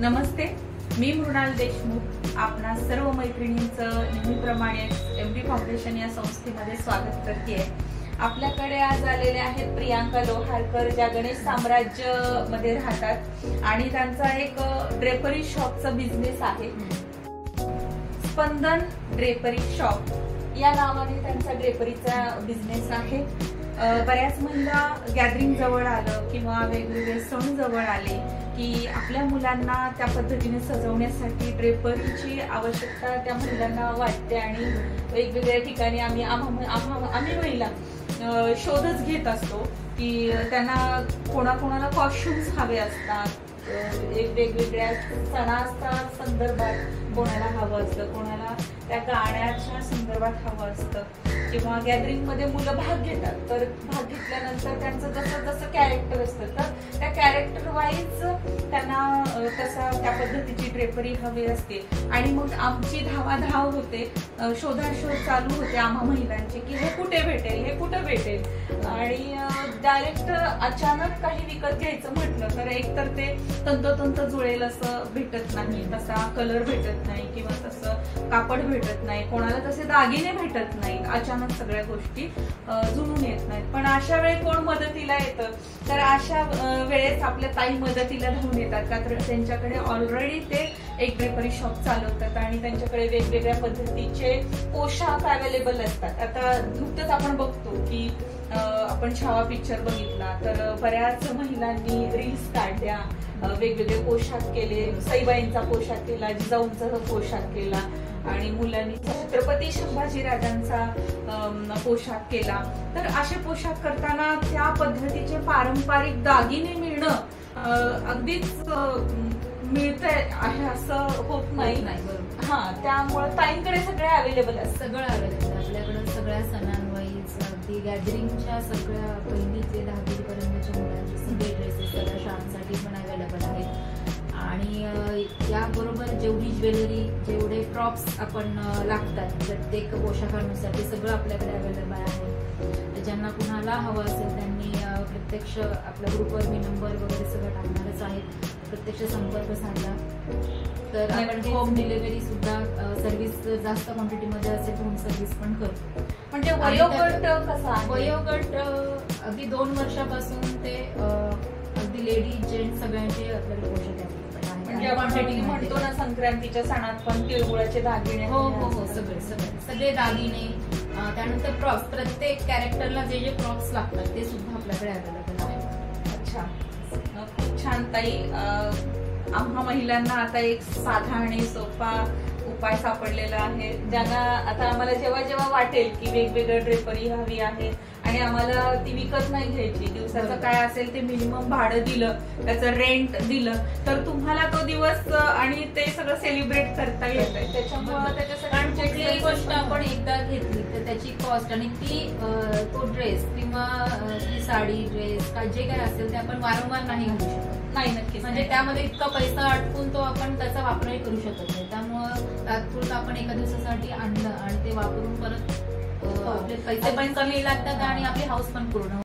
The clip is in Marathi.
नमस्ते, मी मृणाल देशमुख आपणा सर्व मैत्रिणींचं नेहमीप्रमाणेच एमडी फाउंडेशन या संस्थेमध्ये स्वागत करते। आपल्याकडे आज आलेले आहेत प्रियांका लोहारकर, ज्या गणेश साम्राज्य मध्ये राहतात आणि त्यांचा एक ड्रेपरी शॉपचा बिझनेस आहे। स्पंदन ड्रेपरी शॉप या नावाने त्यांचा ड्रेपरीचा बिझनेस आहे। बऱ्याच महिला गॅदरिंग जवळ आलं किंवा वेगवेगळे सण जवळ आले की आपल्या मुलांना त्या पद्धतीने सजवण्यासाठी ड्रेपरीची आवश्यकता त्या महिलांना वाटते आणि वेगवेगळ्या ठिकाणी आम्ही महिला शोधच घेत असतो की त्यांना कोणाकोणाला कॉस्ट्युम्स हवे असतात, वेगवेगळ्या सणाच्या संदर्भात कोणाला हवं असतं, कोणाला त्या गाण्याच्या संदर्भात हवं असतं किंवा गॅदरिंग मध्ये मुलं भाग घेतात। तर भाग घेतल्यानंतर त्यांचं जसं जसं कॅरेक्टर असतं तर त्या कॅरेक्टर वाईज त्यांना तसा त्या पद्धतीची ड्रेपरी हवी असते आणि मग आमची धावाधाव होते, शोधाशोध चालू होते आम्हा महिलांची की हे कुठे भेटेल, हे कुठे भेटेल। आणि डायरेक्ट अचानक काही विकत घ्यायचं म्हटलं तर एकतर ते तंतोतंत जुळेल असं भेटत नाही, तसा कलर भेटत नाही किंवा तसं कापड भेटत नाही, कोणाला तसे दागिने भेटत नाहीत, अचानक सगळ्या गोष्टी जुळून येत नाहीत। पण अशा वेळी कोण मदतीला येतं तर अशा वेळेस आपल्या ताई मदतीला धावून येतात का तर त्यांच्याकडे ऑलरेडी ते एक ड्रेपरी शॉप चालवतात आणि त्यांच्याकडे वेगवेगळ्या पद्धतीचे पोशाख अवेलेबल असतात। आता नुकतंच आपण बघतो की आपण छावा पिक्चर बघितला तर बऱ्याच महिलांनी रील्स काढल्या, वेगवेगळे पोशाख केले, सईबाईंचा पोशाख केला, जिजाऊंचा पोशाख केला आणि मुलांनी छत्रपती संभाजीराजांचा पोशाख केला। तर असे पोशाख करताना त्या पद्धतीचे पारंपरिक दागिने मिळणं अगदीच मिळतंय आहे असं होत नाही। त्यामुळे ताईंकडे सगळे अवेलेबल आहे, सगळं अवेलेबल आपल्याकडे सगळ्या सणांवाईज अगदी गॅदरिंगच्या सगळ्या पहिली ते 10वी पर्यंतच्या मुलांचे सगळे ड्रेसेस सगळ्या शाळांसाठी पण अवेलेबल आहेत। आणि याबरोबर जेवढी ज्वेलरी, जेवढे प्रॉप्स आपण लागतात प्रत्येक पोशाखानुसार ते सगळं आपल्याकडे अवेलेबल आहे। ज्यांना कुणाला हवं असेल त्यांनी प्रत्यक्ष आपल्या ग्रुपवर मी नंबर वगैरे सगळं टाकणारच आहे, प्रत्यक्ष संपर्क साधला तर आपण होम डिलिव्हरी सुद्धा सर्व्हिस जास्त क्वांटिटीमध्ये असेल होम सर्व्हिस पण करतो। म्हणजे वयोगट कसा आहे? वयोगट अगदी 2 वर्षापासून ते अगदी लेडीज जेंट्स सगळ्यांचे आपल्याकडे पोशाख आहेत। म्हणजे आपण म्हणतो ना संक्रांतीच्या सणात पण तिळगुळाचे दागिने, हो हो हो सगळे दागिने, त्यानंतर प्रॉप्स प्रत्येक कॅरेक्टरला जे जे प्रॉप्स लागतात ते सुद्धा आपल्याकडे अवेलेबल आहे। अच्छा, खूप छान ताई। आम्हा महिलांना आता एक साधा आणि सोपा उपाय सापडलेला आहे, ज्यांना आता आम्हाला जेव्हा जेव्हा वाटेल की वेगवेगळं ड्रेपरी हवी आहे आणि आम्हाला ती विकत नाही घ्यायची, दिवसाचं काय असेल ते मिनिमम भाडं दिलं, त्याचं रेंट दिलं तर तुम्हाला तो दिवस आणि ते सगळं सेलिब्रेट करता येतं। त्याच्यामुळे त्याच्यासाठी कुठलीही गोष्ट आपण एकदा घेतली तर त्याची कॉस्ट आणि ती तो ड्रेस किंवा ती साडी, ड्रेस का जे काय असेल ते आपण वारंवार नाही घालू शकत। नाही, नक्कीच म्हणजे त्यामध्ये इतका पैसा अडकून तो आपण त्याचा वापरही करू शकत नाही। त्यामुळं तात्पुरतं आपण एका दिवसासाठी आणलं आणि ते वापरून परत आपले पैसे पण कमी लागतात आणि आपली हाऊस पण पूर्ण